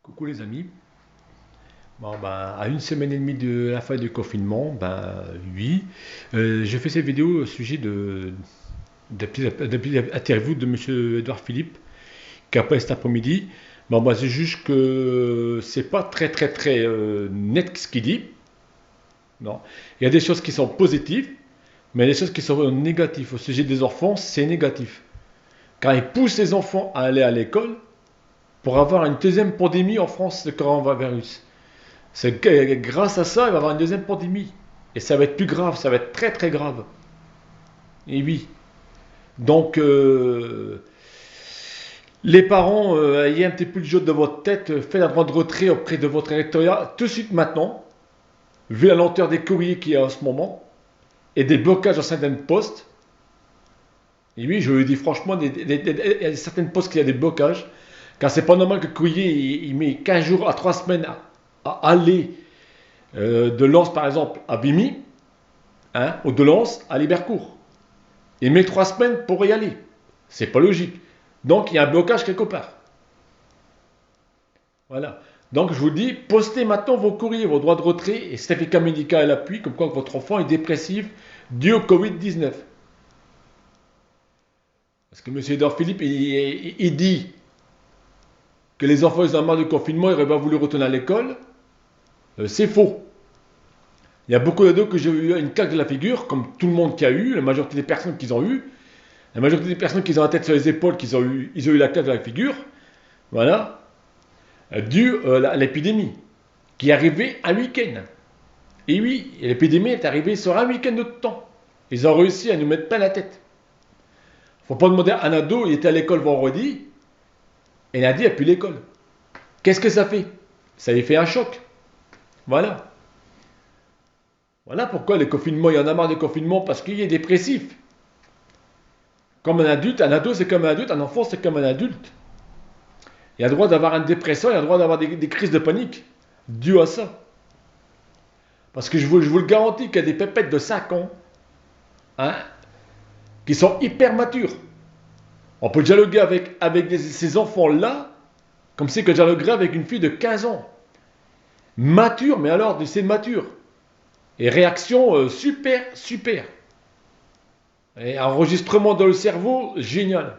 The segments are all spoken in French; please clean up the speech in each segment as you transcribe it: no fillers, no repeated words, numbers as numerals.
Coucou les amis. Bon, ben, à une semaine et demie de la fin du confinement, ben oui, j'ai fait cette vidéo au sujet de la petite interview de Monsieur Edouard Philippe qui a passé cet après-midi. Bon, moi, c'est juste que c'est pas très net ce qu'il dit. Non, il y a des choses qui sont positives, mais il y a des choses qui sont négatives. Au sujet des enfants, c'est négatif. Quand il pousse les enfants à aller à l'école pour avoir une deuxième pandémie en France de coronavirus. C'est grâce à ça, il va y avoir une deuxième pandémie. Et ça va être plus grave, ça va être très grave. Et oui. Donc, les parents, ayez un petit peu le jeu de votre tête, faites la demande de retrait auprès de votre électorat tout de suite maintenant, vu la lenteur des courriers qu'il y a en ce moment, et des blocages dans certaines postes. Et oui, je le dis franchement, il y a certaines postes qui a des blocages, car c'est pas normal que le courrier il met 15 jours à 3 semaines à aller de Lens par exemple à Vimy, hein, ou de Lens à Libercourt. Il met 3 semaines pour y aller. C'est pas logique. Donc il y a un blocage quelque part. Voilà. Donc je vous dis, postez maintenant vos courriers, vos droits de retrait et certificat médical à l'appui, comme quoi votre enfant est dépressif dû au Covid-19. Parce que M. Edouard Philippe, il dit que les enfants, ils ont marre du confinement, ils n'auraient pas voulu retourner à l'école. C'est faux. Il y a beaucoup d'ados que j'ai eu une claque de la figure, comme tout le monde qui a eu, la majorité des personnes qui ont eu. La majorité des personnes qui ont la tête sur les épaules, ils ont eu la claque de la figure, voilà, dû à l'épidémie, qui est arrivée un week-end. Et oui, l'épidémie est arrivée sur un week-end de temps. Ils ont réussi à nous mettre plein la tête. Faut pas demander à un ado, il était à l'école vendredi, et il a dit, il n'y a plus l'école. Qu'est-ce que ça fait? Ça lui fait un choc. Voilà. Voilà pourquoi le confinement, il y en a marre du confinement, parce qu'il est dépressif. Comme un adulte, un ado c'est comme un adulte, un enfant c'est comme un adulte. Il a le droit d'avoir une dépression, il a le droit d'avoir des crises de panique dues à ça. Parce que je vous le garantis qu'il y a des pépettes de 5 ans, hein, qui sont hyper matures. On peut dialoguer avec ces enfants-là, comme c'est que dialoguerait avec une fille de 15 ans. Mature, mais alors c'est mature. Et réaction super. Et enregistrement dans le cerveau, génial.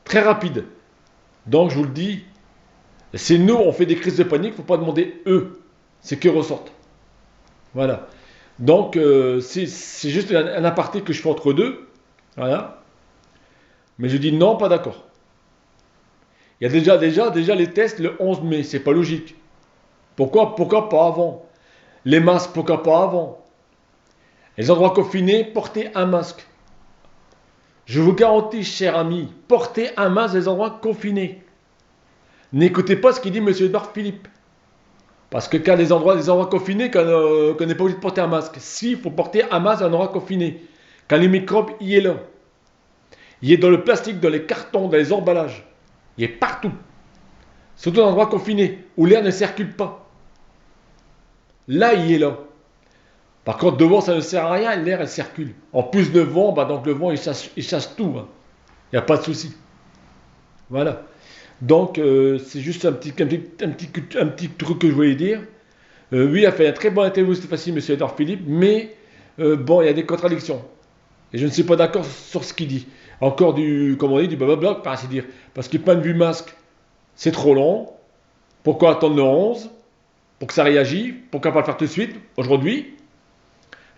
Très rapide. Donc je vous le dis, c'est nous, on fait des crises de panique, il ne faut pas demander eux. C'est qu'ils ressortent. Voilà. Donc c'est juste un aparté que je fais entre deux. Voilà. Mais je dis non, pas d'accord. Il y a déjà les tests le 11 mai, c'est pas logique. Pourquoi pas avant? Les masques, pourquoi pas avant? Les endroits confinés, portez un masque. Je vous garantis, cher ami, portez un masque dans les endroits confinés. N'écoutez pas ce qu'il dit M. Edouard Philippe. Parce que quand des endroits confinés, qu'on n'est pas obligé de porter un masque. Si, il faut porter un masque dans un endroit confiné. Quand le microbe, il est là. Il est dans le plastique, dans les cartons, dans les emballages. Il est partout. Surtout dans un endroit confiné, où l'air ne circule pas. Là, il est là. Par contre, devant, ça ne sert à rien, l'air, elle circule. En plus de vent, bah, donc le vent, il chasse tout. Hein. Il n'y a pas de souci. Voilà. Donc, c'est juste un petit truc que je voulais dire. Oui, il a fait un très bon interview cette fois-ci, M. Edouard Philippe, mais bon, il y a des contradictions. Et je ne suis pas d'accord sur ce qu'il dit. Encore comme on dit, du blablabla, par ainsi dire. Parce que point de vue masque, c'est trop long. Pourquoi attendre le 11 pour que ça réagisse? Pourquoi pas le faire tout de suite, aujourd'hui?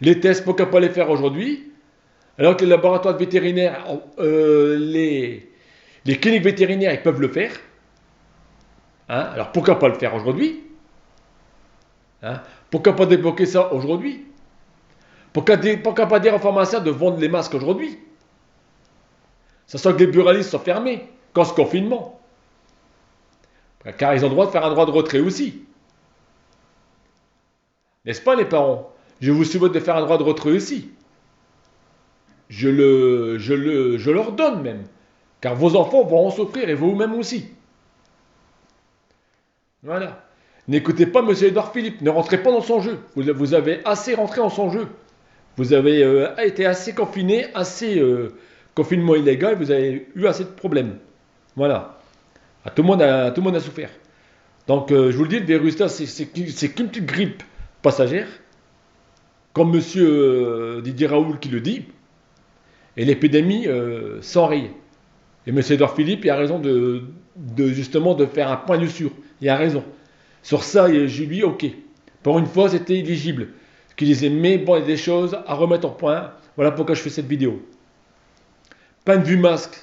Les tests, pourquoi pas les faire aujourd'hui? Alors que les laboratoires vétérinaires, les cliniques vétérinaires, ils peuvent le faire. Hein, alors pourquoi pas le faire aujourd'hui? Hein, pourquoi pas débloquer ça aujourd'hui? Pourquoi pas dire aux pharmaciens de vendre les masques aujourd'hui? Ça sent que les buralistes sont fermés, quand ce confinement. Car ils ont le droit de faire un droit de retrait aussi. N'est-ce pas les parents? Je vous souhaite de faire un droit de retrait aussi. Je leur donne même. Car vos enfants vont en souffrir et vous-même aussi. Voilà. N'écoutez pas M. Edouard Philippe, ne rentrez pas dans son jeu. Vous avez assez rentré dans son jeu. Vous avez été assez confiné, assez confinement illégal, vous avez eu assez de problèmes. Voilà. Tout le monde a souffert. Donc, je vous le dis, le virus là, c'est qu'une petite grippe passagère, comme monsieur Didier Raoult qui le dit, et l'épidémie s'enraye. Et monsieur Edouard Philippe, il a raison justement de faire un point dessus. Il a raison. Sur ça, je lui dis ok. Pour une fois, c'était éligible. Ce qu'il disait, mais bon, il y a des choses à remettre en point. Voilà pourquoi je fais cette vidéo. Point de vue masque,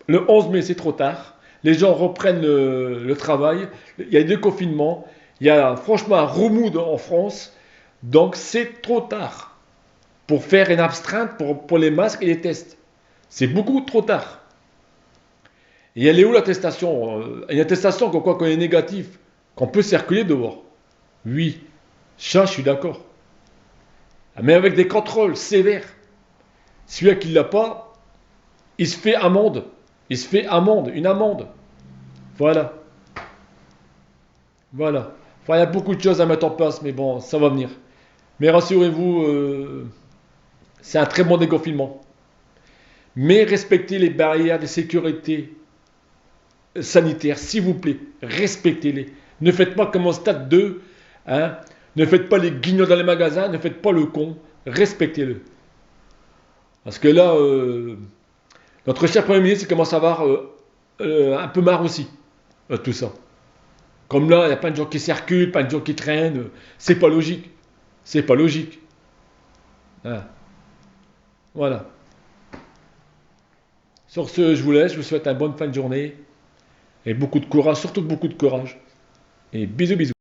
le 11 mai, c'est trop tard. Les gens reprennent le travail. Il y a deux confinements. Il y a franchement un remous en France. Donc, c'est trop tard pour faire une astreinte pour les masques et les tests. C'est beaucoup trop tard. Et elle est où l'attestation? Une attestation qu'on quoi qu'on est négatif, qu'on peut circuler dehors. Oui, ça, je suis d'accord. Mais avec des contrôles sévères. Celui qui ne l'a pas, il se fait amende. Il se fait amende, une amende. Voilà. Voilà. Enfin, il y a beaucoup de choses à mettre en place, mais bon, ça va venir. Mais rassurez-vous, c'est un très bon déconfinement. Mais respectez les barrières de sécurité sanitaire, s'il vous plaît, respectez-les. Ne faites pas comme au stade 2, hein. Ne faites pas les guignols dans les magasins, ne faites pas le con, respectez-le. Parce que là, notre cher Premier ministre commence à avoir un peu marre aussi, tout ça. Comme là, il y a plein de gens qui circulent, plein de gens qui traînent, c'est pas logique. C'est pas logique. Hein. Voilà. Sur ce, je vous laisse, je vous souhaite une bonne fin de journée. Et beaucoup de courage, surtout beaucoup de courage. Et bisous bisous.